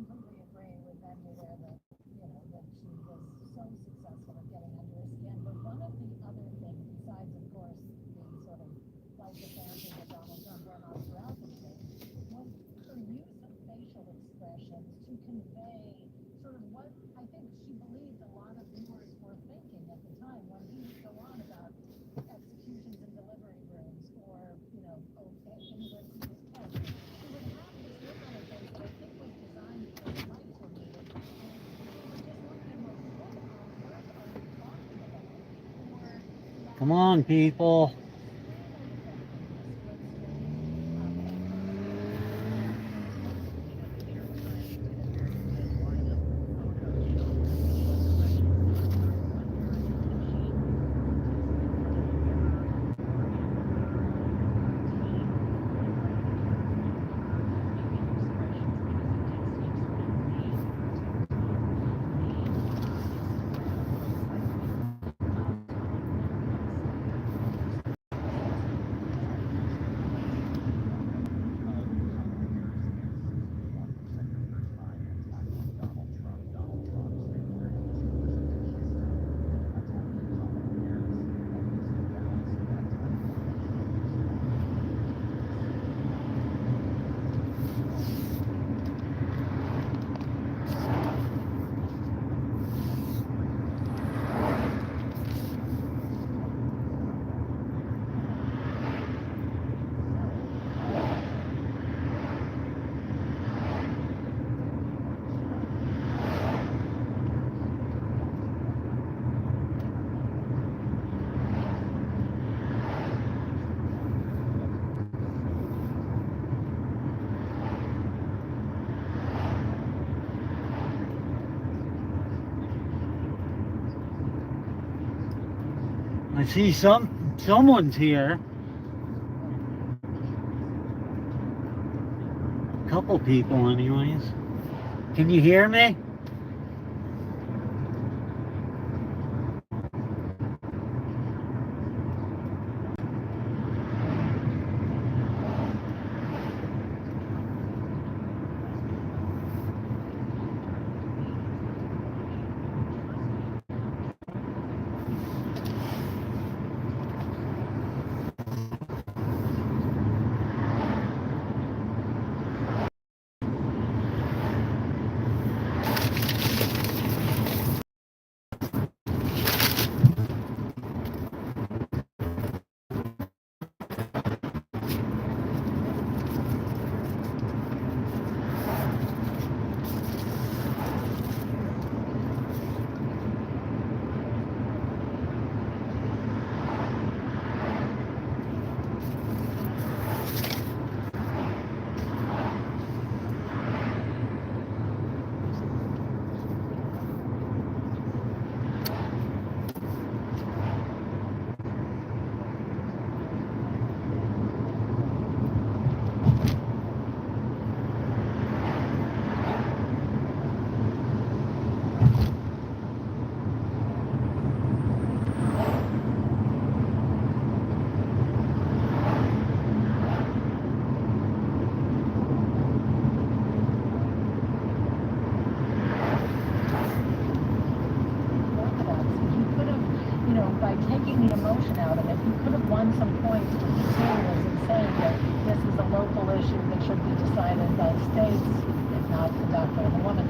completely agree with Benji there that, that she was so successful at getting under his skin. But one of the other things, besides, of course, the sort of flight to fancy that Donald Trump went on throughout the debate, was her use of facial expressions to convey sort of what I think she believed a lot of viewers were thinking at the time when he would go on about executions in delivery rooms or, immigrants in his head. She would have this look on her face that I think was designed for the lights were needed. And you would just look at him like, what on earth are you talking about? Or Come on, people. I see someone's here. A couple people anyways. Can you hear me? by taking the emotion out of it, you could have won some points with the serious and saying that this is a local issue that should be decided by states, if not the doctor and the woman.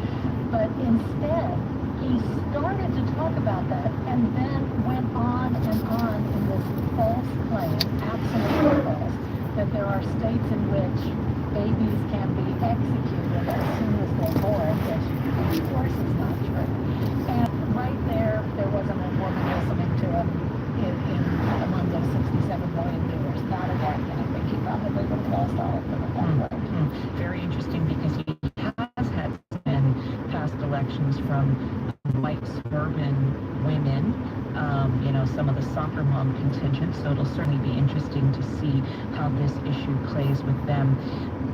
But instead, he started to talk about that and then went on and on in this false claim, absolutely false, that there are states in which babies can be executed as soon as they're born, which of course is not true. And right there wasn't a woman listening to him among those 67 million viewers. Not again. I think he probably would have lost all of them at that point. Very interesting, because he has had in past elections from white suburban women, some of the soccer mom contingent, so it'll certainly be interesting to see how this issue plays with them.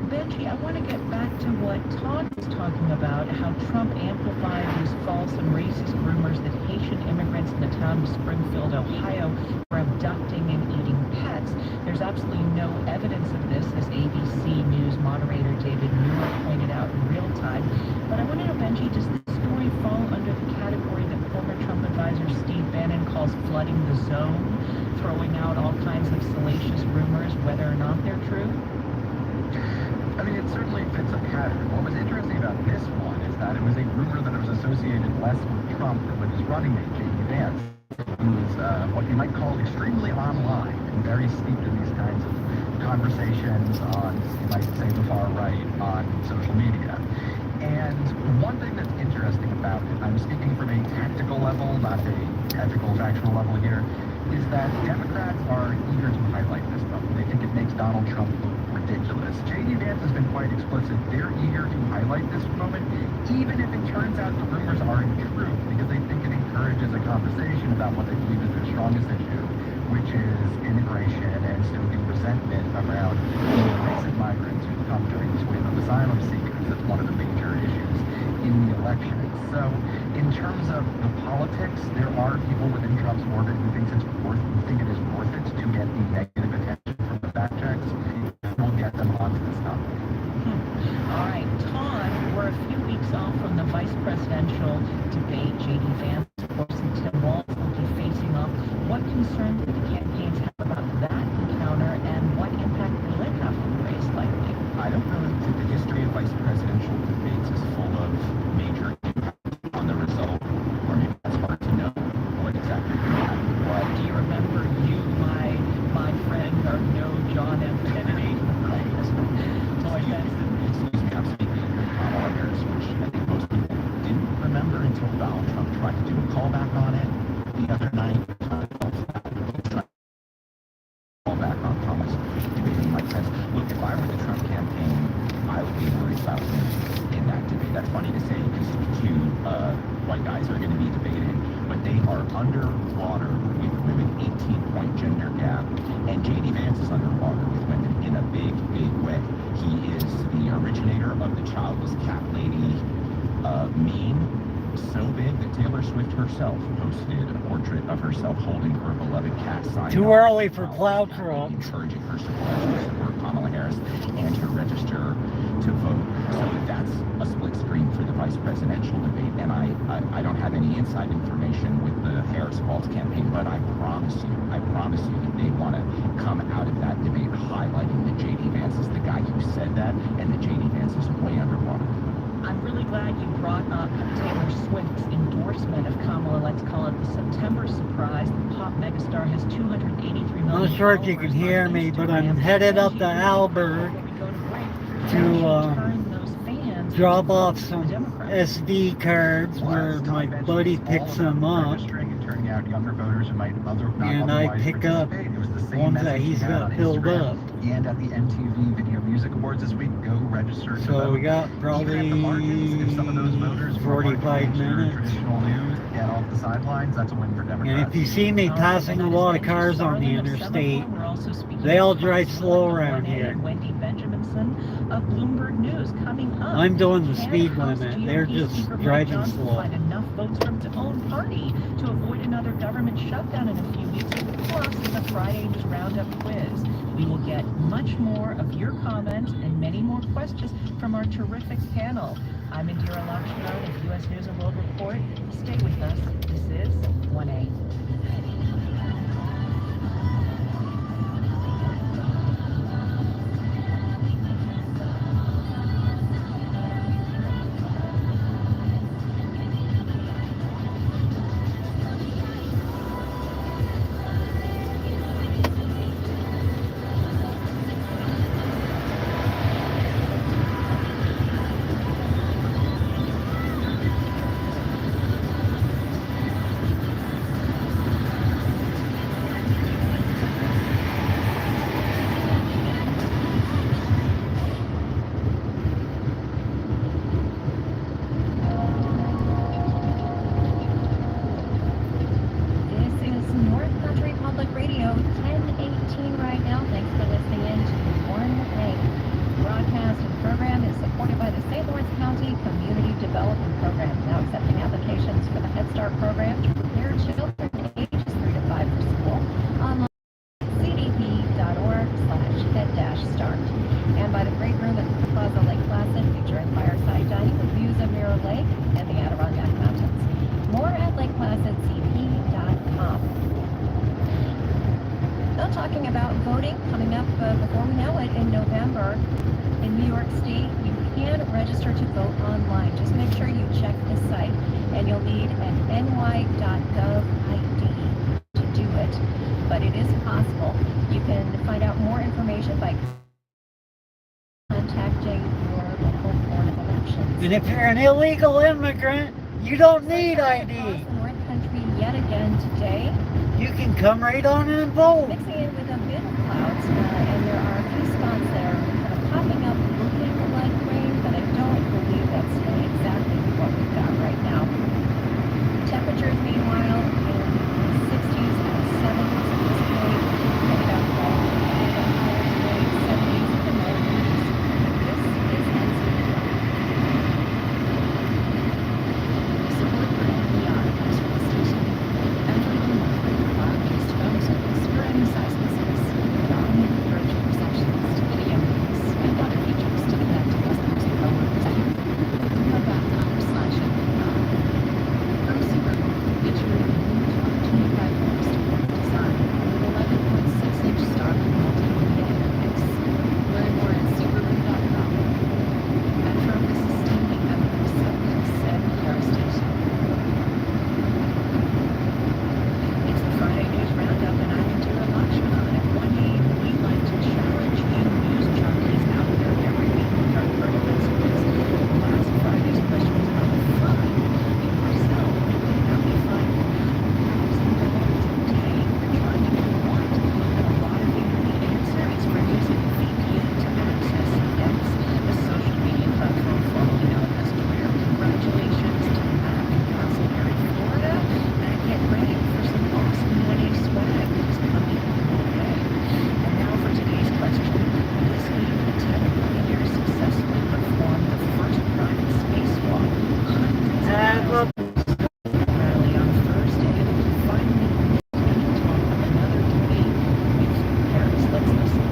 Benji, I want to get back to what Todd was talking about, how Trump amplified these false and racist rumors that Haitian immigrants in the town of Springfield, Ohio, were abducting and eating pets. There's absolutely no evidence of this, as ABC News moderator David Muir pointed out in real time. But flooding the zone, throwing out all kinds of salacious rumors, whether or not they're true? I mean, it certainly fits a pattern. What was interesting about this one is that it was a rumor that it was associated less with Trump than with his running mate, J.D. Vance, who is what you might call extremely online and very steeped in these kinds of conversations on, you might say, the far right on social media. And one thing that's interesting about it, I'm speaking from a tactical level, not a ethical, factual level here, is that Democrats are eager to highlight this moment. They think it makes Donald Trump look ridiculous. J.D. Vance has been quite explicit. They're eager to highlight this moment, even if it turns out the rumors aren't true, because they think it encourages a conversation about what they believe is their strongest issue, which is immigration and stoking resentment around the recent migrants who've come during this wave of asylum seekers. That's one of the major issues in the election. So, in terms of the politics, there are people within Trump's orbit who think it is worth it to get the negative attention from the fact checks. We'll get them onto this topic. All right, Todd, we're a few weeks off from the vice presidential debate. J.D. Vance, of course, and Tim Walz will be facing off. What concerns do the campaigns have about that encounter, and what impact will it have on the race, likely? I don't know that the history of vice presidential debates is full of major impact on the result, or maybe that's hard to know what exactly happened. What Do you remember my friend, or no John F. Kennedy? Toy Benson. Excuse me, I'm speaking of Kamala Harris, which I think most people didn't remember until Donald Trump tried to do a callback on it the other night. Callback on Thomas debating Mike Pence. Look, if I were the Trump campaign, I would be worried about him in that debate. That's funny to say because two white guys are going to be debating, but they are underwater with women, 18-point gender gap, and J.D. Vance is underwater with women in a big, big way. He is the originator of the childless cat lady meme, so big that Taylor Swift herself posted a portrait of herself holding her beloved cat sign. Too early for plow trucks. Encouraging her supporters to support Kamala Harris and to register to vote. So that's a split screen for the vice presidential debate. And I don't have any inside information with the Harris-Walz campaign, but I promise you that they want to come out of that debate highlighting that J.D. Vance is the guy who said that and that J.D. Vance is way underwater. I'm really glad you brought up Taylor Swift's endorsement of Kamala. Let's call it the September surprise. The pop megastar has 283 million. I'm not sure if you can hear me, but I'm headed up to Alburgh to drop off some SD cards where my buddy picks them up, and I pick up ones that he's got filled up. And at the MTV Video Music Awards this week, go register. So we got probably 45 minutes. Traditional news, get off the sidelines. That's a win for Democrats. And if you see me passing a lot of cars on the interstate, they all drive slow around here. Wendy Benjaminson of Bloomberg News coming up. I'm doing the speed limit. They're just driving slow. Find enough votes from its own party to avoid another government shutdown in a few weeks. Plus, the Friday News Roundup quiz. We will get much more of your comments and many more questions from our terrific panel. I'm Indira Lakshman of U.S. News and World Report. Stay with us. This is 1A. November in New York State, you can register to vote online. Just make sure you check the site, and you'll need an ny.gov ID to do it. But it is possible. You can find out more information by contacting your local board of elections. And if you're an illegal immigrant, you don't need Across ID. the North Country yet again today, You can come right on and vote. mixing in with a bit of clouds, and there are a few spots that are kind of popping up looking like rain, but I don't believe that's exactly what we've got right now. Temperatures, meanwhile, in the 60s and 70s at this point, picking up all the way up there today, 70s in the Northeast. This is NC. Support for NPR comes from the station. Every month, cloud-based phone service for any size business. Dominant virtual receptionist, video meetings, and other features to connect customers and coworkers. NPR.com/NPR. From Superbook, featuring a new 2025 Forest design with 11.6-inch stark multimedia interface. Learn more at superbook.com. And from the sustaining members of this NPR station. It's the Friday News Roundup, and I'm Indira Lakshman. At 1-8, we'd like to challenge you news junkies out there every week with our current events quiz. Last Friday's question was about fun. In Brazil, how we find $1,000 a day for trying to get what? And a lot of you know the answer. It's for using VPN to access X, the social media platform formerly known as Twitter. Congratulations to Matt in Castleberry, Florida. And get ready for some awesome winning swag that is coming your way. And now for today's question. This week, 10 billionaires successfully performed the first private spacewalk. Hundreds of rally on Thursday. Finally, we talk of another debate with Paris. Let's listen.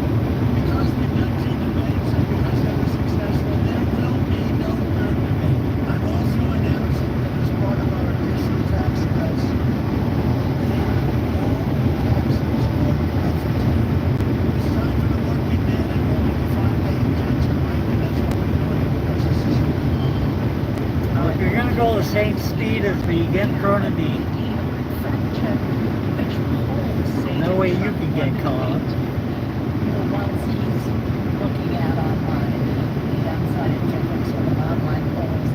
Because we've done 10 debates and because they were successful, there will be no third debate. I'm also announcing that as part of our additional tax cuts, all taxes will be cut for 10. It's time for the working man and woman to find a tax rate, and that's what we're doing because this is If you're gonna go the same speed as me, get in front of me. Fact check which polls say No way you can get caught. The ones he's looking at online, the unscientific sort of online polls,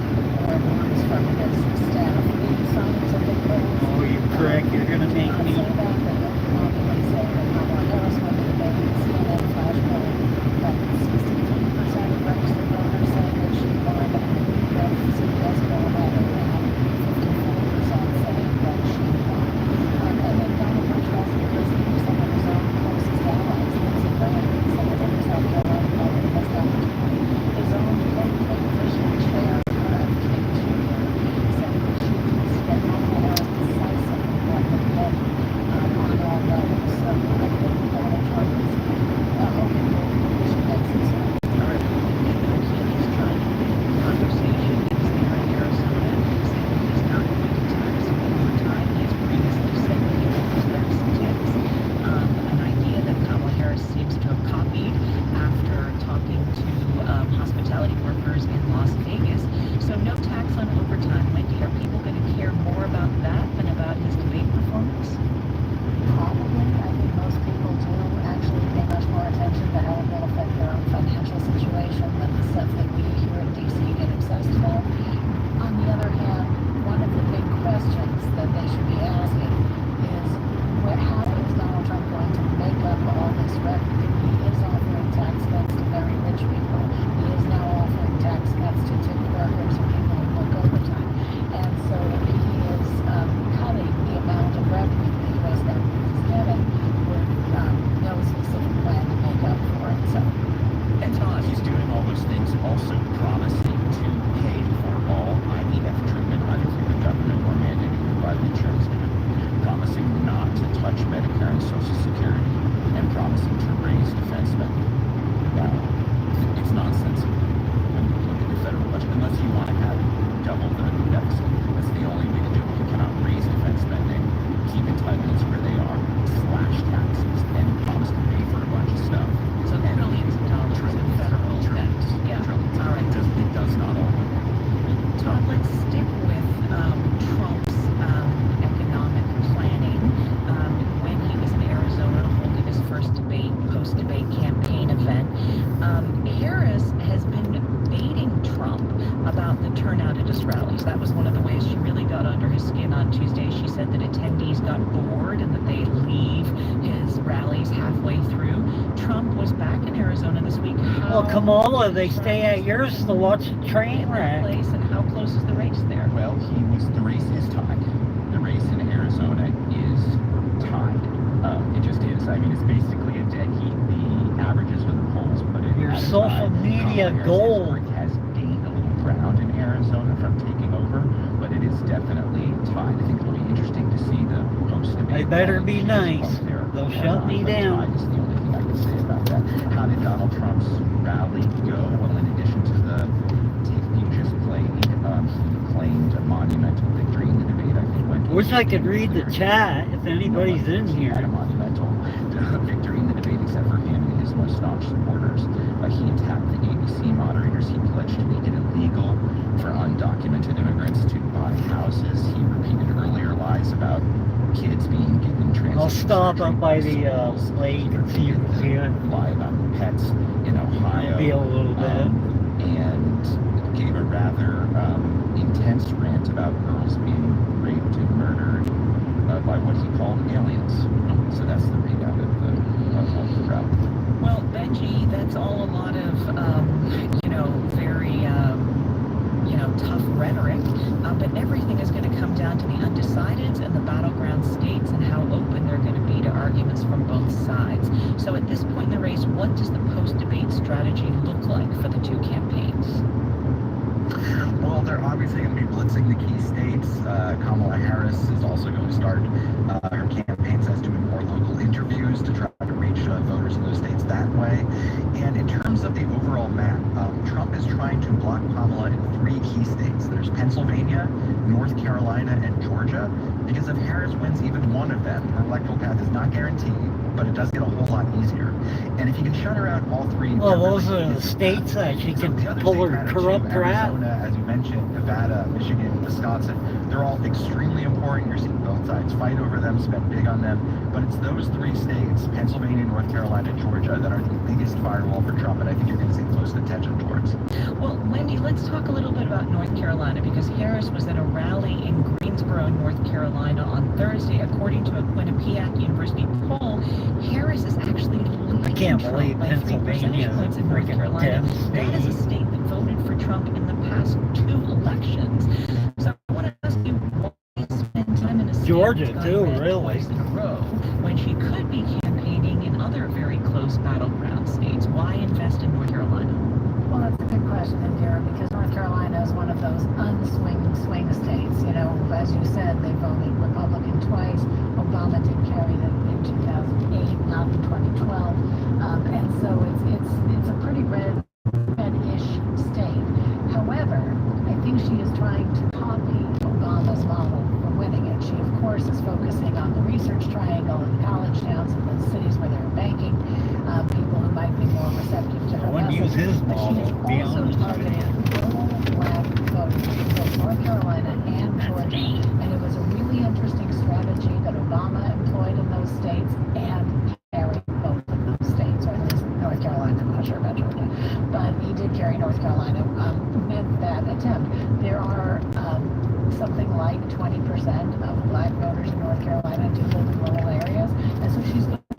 or the ones from his staff, the scientific polls. Oh, you're correct. You're gonna make I'll me. say that, but they say that Kamala Harris went to the CNN flash poll, that 63% of registered voters saying that she won, that CBS poll had around 54% saying that she won. And then Donald Trump was listening to some of his own closest allies, Lindsey Graham, Senator from South Carolina, called it the best opportunity. His own opposition chair, King Jr., said that she was Kamala Harris decisive what the head on all levels. So I think Donald Trump is hoping that she makes it so. He's trying to win the conversation. He's there in Arizona, saying he's not going to tax overtime. He has previously said that he won't tax tips. An idea that Kamala Harris seems to have copied after talking to hospitality workers in Las Vegas. So no tax on overtime. Wendy, are people going to care more about that than about his debate performance? Probably. I think most people do actually pay much more attention to how it will affect their own financial situation than the stuff that we here in DC get obsessed about. On the other hand, one of the big questions that they should be asking is how is Donald Trump going to make up all this revenue? He is offering tax cuts to very rich people. He is now offering tax cuts to tip workers or people who work overtime. And so he is cutting the amount of revenue the U.S. government is getting with no specific plan to make up for it. So, And Todd, he's doing all those things, also promising to pay for all IVF treatment, either through the government or mandated let's stick with Trump's economic planning. When he was in Arizona holding his first post-debate campaign event, Harris has been baiting Trump about the turnout at his rallies. That was one of the ways she really got under his skin on Tuesday. She said that attendees got bored and that they leave his rallies halfway through. Trump was back in Arizona this week. Well, Kamala, they stay at yours to watch a train wreck. Place, and how close is the race there? Well, the race is tied. The race in Arizona is tied. It just is. I mean, it's basically a dead heat. The averages for the polls put it Your at a social tie. media Harris goal. has gained a little ground in Arizona from taking over, but it is definitely tied. I think it'll be interesting to see the post-debate. They better be nice. They'll shut me down. Tied is the only thing I can say about that. How did Donald Trump's rally go? Well, in addition to the tape you just played, he claimed a monumental victory in the debate. I think went. Wish I could read the chat if anybody's in He had a here. monumental victory in the debate, except for him and his most staunch supporters. He attacked the ABC moderators. He pledged to make it illegal for undocumented immigrants to buy houses. He repeated earlier lies about kids being given transit. I'll stop surgery up by by the schools. lake and see who's here. Lie about pets in Ohio. Be a little bit. And gave a rather intense rant about girls being raped and murdered by what he called aliens. So that's the readout of the rally. Well, Benji, that's all a lot of, very, tough rhetoric, but everything is going to come down to the undecideds and the battleground states and how open they're going to be to arguments from both sides. So at this point in the race, what does the post-debate strategy look like for the two campaigns? Well, they're obviously going to be blitzing the key states. Kamala Harris is also going to start her campaign says doing more local interviews to try to reach voters in those states that way. And in terms of the overall map, Trump is trying to block Kamala in 3 key states. There's Pennsylvania, North Carolina, and Georgia. Because if Harris wins even one of them, her electoral path is not guaranteed, but it does get a whole lot easier. And if you can shut her out all 3... Well, those are the states that she can pull her corrupt crap. Arizona, as you mentioned, Nevada, Michigan, Wisconsin, they're all extremely important. You're seeing both sides fight over them, spend big on them. But it's those 3 states, Pennsylvania, North Carolina, Georgia, that are the biggest firewall for Trump, and I think you're going to see close attention towards. Well, Wendy, let's talk a little bit about North Carolina, because Harris was at a rally in Greensboro, North Carolina on Thursday. According to a Quinnipiac University poll, Harris is actually leading I can't Trump believe by 3 Pennsylvania percentage points in North freaking Carolina. devastating. That is a state that voted for Trump in the past 2 elections. So I want to ask you, why spend time in a state Georgia, that's gone too, red really. twice in a row when she could be campaigning in other very close battleground states? Why invest in North Carolina? Well, that's a good question, Indira, because North Carolina is one of those swing states. As you said, they voted Republican twice. Obama did carry them in 2008, not in 2012, and so it's a pretty red-ish state. However, I think she is trying to copy Obama's model for winning it. She, of course, is focusing on the research triangle and the college towns and the cities where they're banking, people who might be more receptive to her I wouldn't use message. his But model, she to be is also honest with targeting you. rural black voters in both North Carolina and Georgia. And it was a really interesting strategy that Obama employed in those states and carried both of those states, or at least North Carolina. I'm not sure about Georgia, but he did carry North Carolina with that attempt. There are something like 20% of black voters in North Carolina do live in rural areas, and so she's going to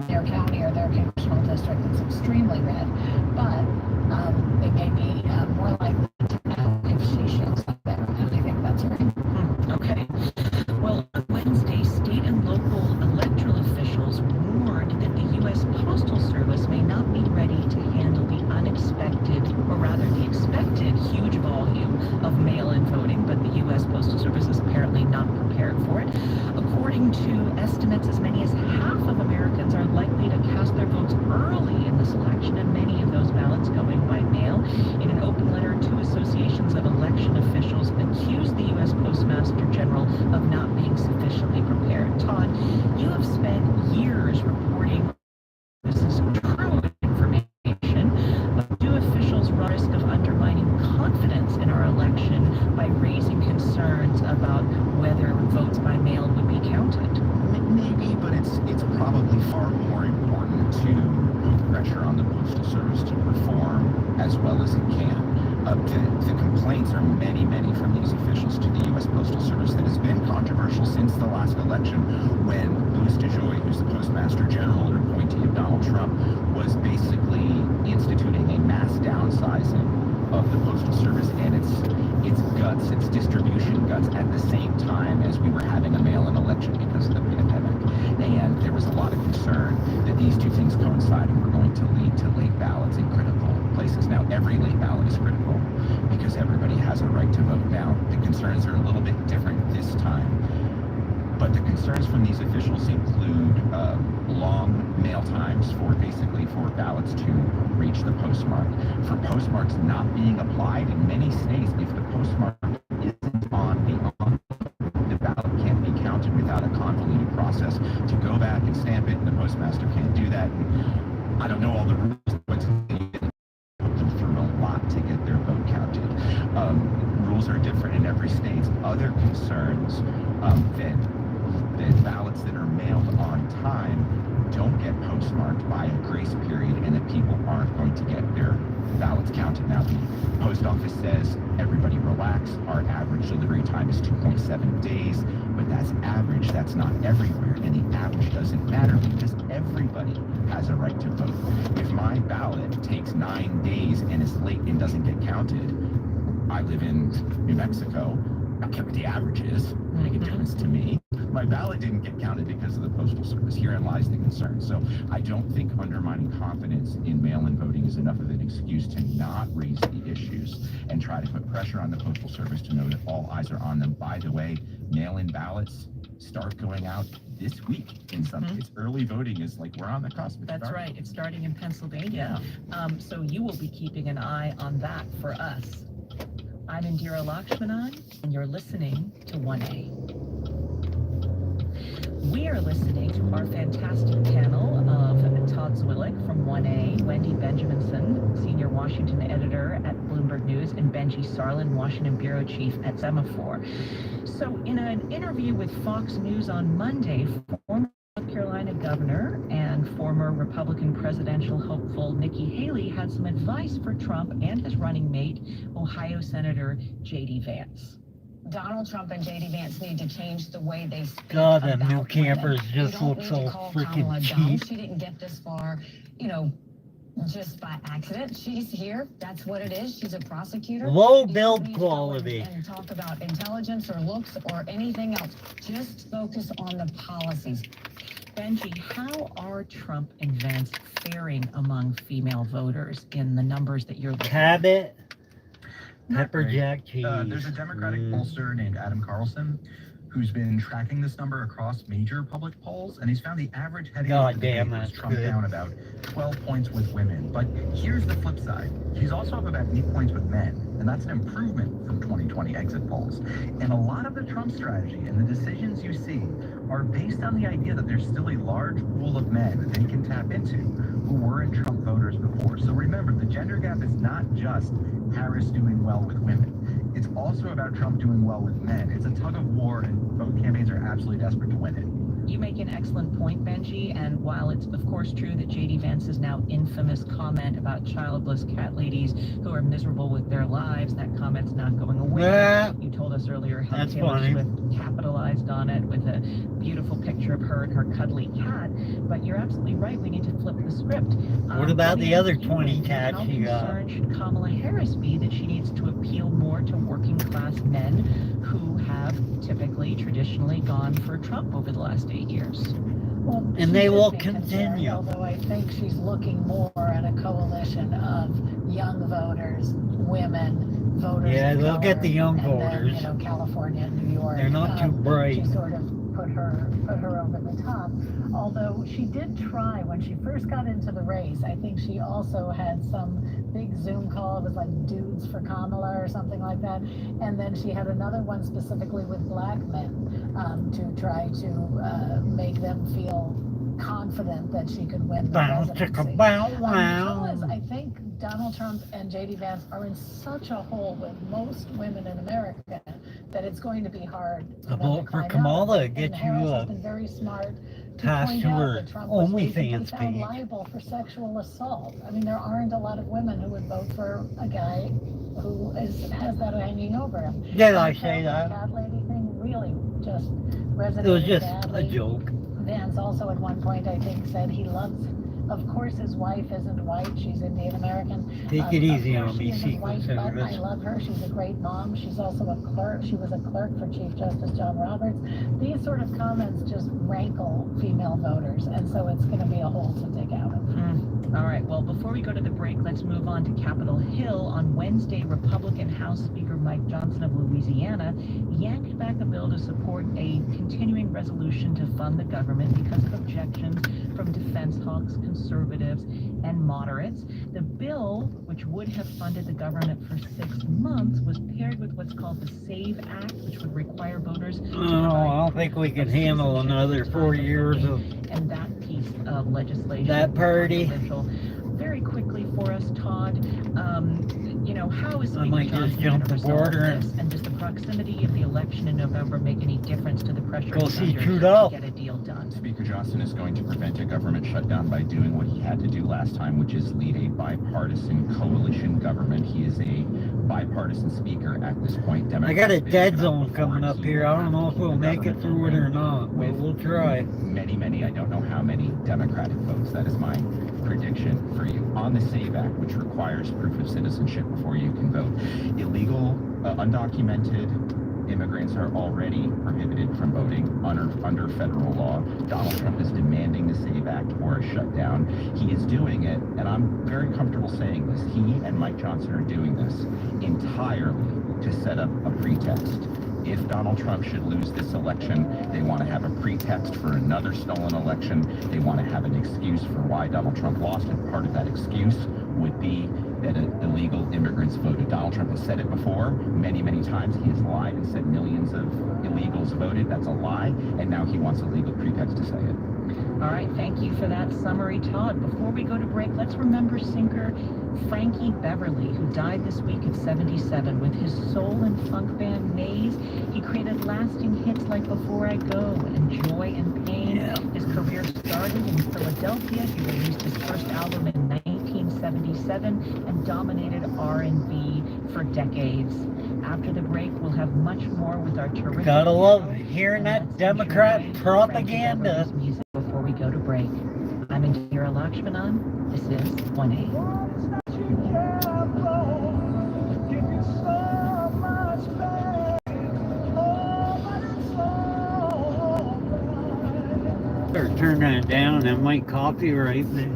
their county or their congressional district that's extremely red, but they may be more likely to if she shows up there, and I think that's right. Okay. Well, on Wednesday, state and local electoral officials warned that the U.S. Postal Service may not be ready to handle the unexpected, or rather the expected, huge volume of mail-in voting, but the U.S. Postal Service is apparently well as it can. The complaints are many, many from these officials to the U.S. Postal Service that has been controversial since the last election, when Louis DeJoy, who's the Postmaster General and appointee of Donald Trump, was basically instituting a mass downsizing of the Postal Service and its guts, its distribution guts, at the same time as we were having a mail-in election because of the pandemic. And there was a lot of concern that these two things coinciding were going to lead to late ballots in critical places. Now, every late ballot is critical because everybody has a right to vote. Now, the concerns are a little bit different this time, but the concerns from these officials include long mail times for ballots to reach the postmark, for postmarks not being applied in many states. If the postmark isn't on the ballot can't be counted without a convoluted process to go back and stamp it, and the postmaster can't do that. I don't know all the rules, but you put them through a lot to get their vote counted. Rules are different in every state. Other concerns that ballots that are mailed on time don't get postmarked by a grace period, and that people aren't going to get their ballots counted. Now, the post office says, everybody relax, our average delivery time is 2.7 days, but that's average, that's not everywhere, and the average doesn't matter because everybody has a right to vote. If my ballot takes 9 days and is late and doesn't get counted, I live in New Mexico, I don't care what the average is, make a difference to me. My ballot didn't get counted because of the Postal Service. Herein lies the concern. So I don't think undermining confidence in mail-in voting is enough of an excuse to not raise the issues and try to put pressure on the Postal Service to know that all eyes are on them. By the way, mail-in ballots start going out this week in some states. Early voting is like, we're on the cusp. That's right. It's starting in Pennsylvania. So you will be keeping an eye on that for us. I'm Indira Lakshmanan, and you're listening to 1A. We are listening to our fantastic panel of Todd Zwillich from 1A, Wendy Benjaminson, Senior Washington Editor at Bloomberg News, and Benji Sarlin, Washington Bureau Chief at Semaphore. So in an interview with Fox News on Monday, former North Carolina Governor and former Republican presidential hopeful Nikki Haley had some advice for Trump and his running mate, Ohio Senator J.D. Vance. Donald Trump and J.D. Vance need to change the way they speak God, about them new campers women. just look so freaking cheap. She didn't get this far, just by accident. She's here. That's what it is. She's a prosecutor. Low build quality. And talk about intelligence or looks or anything else. Just focus on the policies. Benji, how are Trump and Vance faring among female voters in the numbers that you're looking at? Cabot. Not Pepper great. jack cheese. There's a Democratic pollster named Adam Carlson who's been tracking this number across major public polls, and he's found the average heading God into the damn, debate was that's Trump good. down about 12 points with women. But here's the flip side. He's also up about 8 points with men, and that's an improvement from 2020 exit polls. And a lot of the Trump strategy and the decisions you see are based on the idea that there's still a large pool of men that they can tap into who weren't Trump voters before. So remember, the gender gap is not just Harris doing well with women. It's also about Trump doing well with men. It's a tug of war, and both campaigns are absolutely desperate to win it. You make an excellent point, Benji, and while it's of course true that J.D. Vance's now infamous comment about childless cat ladies who are miserable with their lives, that comment's not going away. Yeah. You told us earlier how That's Taylor funny. Swift capitalized on it with a beautiful picture of her and her cuddly cat, but you're absolutely right, we need to flip the script. What about Let me the other ask you, 20 Wendy, cats how you got? concerned should Kamala Harris be that she needs to appeal more to working class men who have typically, traditionally gone for Trump over the last 8 years? Well, And she they should will be concerned, continue. although I think she's looking more at a coalition of young voters, women, voters. Yeah, of they'll color, get the young and voters. Then, California and New York. They're not too bright. To sort of put her over the top. Although she did try when she first got into the race. I think she also had some big Zoom call. It was like Dudes for Kamala or something like that. And then she had another one specifically with black men to try to make them feel confident that she could win the Bow, presidency. chicka, bow, The wow. trouble is, I think Donald Trump and J.D. Vance are in such a hole with most women in America that it's going to be hard. A vote for Kamala, get and you Harris a has been very smart attached point to out her that Trump was basically OnlyFans found page. liable for sexual assault. I mean, there aren't a lot of women who would vote for a guy who has that hanging over him. Did I And say the that? cat lady thing really just It was resonated just badly. a joke. Vance also at one point, I think, said he loves, of course his wife isn't white, she's Indian American. Take it easy Of on course me, she isn't Secret white, but I Service. love her, she's a great mom, she's also a clerk, she was a clerk for Chief Justice John Roberts. These sort of comments just rankle female voters, and so it's going to be a hole to dig out of. All right, well, before we go to the break, let's move on to Capitol Hill. On Wednesday, Republican House Speaker Mike Johnson of Louisiana yanked back a bill to support a continuing resolution to fund the government because of objections from defense hawks, conservatives, and moderates. The bill, which would have funded the government for 6 months, was paired with what's called the SAVE Act, which would require voters to Oh, I don't think we can handle another 4 years of and that piece of legislation. that party. Very quickly for us, Todd, how is I Speaker might just Johnson jump gonna the resolve border and- this? And does the proximity of the election in November make any difference to the pressure Go he's see under Trudeau. to get a deal done? Speaker Johnson is going to prevent a government shutdown by doing what he had to do last time, which is lead a bipartisan coalition government. He is a bipartisan speaker at this point. I got a Democrats dead been zone before, coming and up he here. will I don't have know if to we'll keep the make it government through it or moving not, but with we'll try. many, I don't know how many Democratic votes. That is my prediction for you. On the SAVE Act, which requires proof of citizenship before you can vote, illegal, undocumented immigrants are already prohibited from voting under federal law. Donald Trump is demanding the SAVE Act or a shutdown. He is doing it, and I'm very comfortable saying this, he and Mike Johnson are doing this entirely to set up a pretext. If Donald Trump should lose this election, they want to have a pretext for another stolen election. They want to have an excuse for why Donald Trump lost, and part of that excuse would be that illegal immigrants voted. Donald Trump has said it before, many times. He has lied and said millions of illegals voted. That's a lie, and now he wants a legal pretext to say it. All right, thank you for that summary, Todd. Before we go to break, let's remember sinker Frankie Beverly, who died this week at 77. With his soul and funk band Maze, he created lasting hits like Before I Go and Joy and Pain. Yeah. His career started in Philadelphia. He released his first album in 1977 and dominated R&B for decades. After the break, we'll have much more with our terrific... Gotta love show, hearing and that let's Democrat enjoy propaganda. Frankie Beverly's music before we go to break. I'm Indira Lakshmanan. This is 1A. Better turn that down. That might copyright me.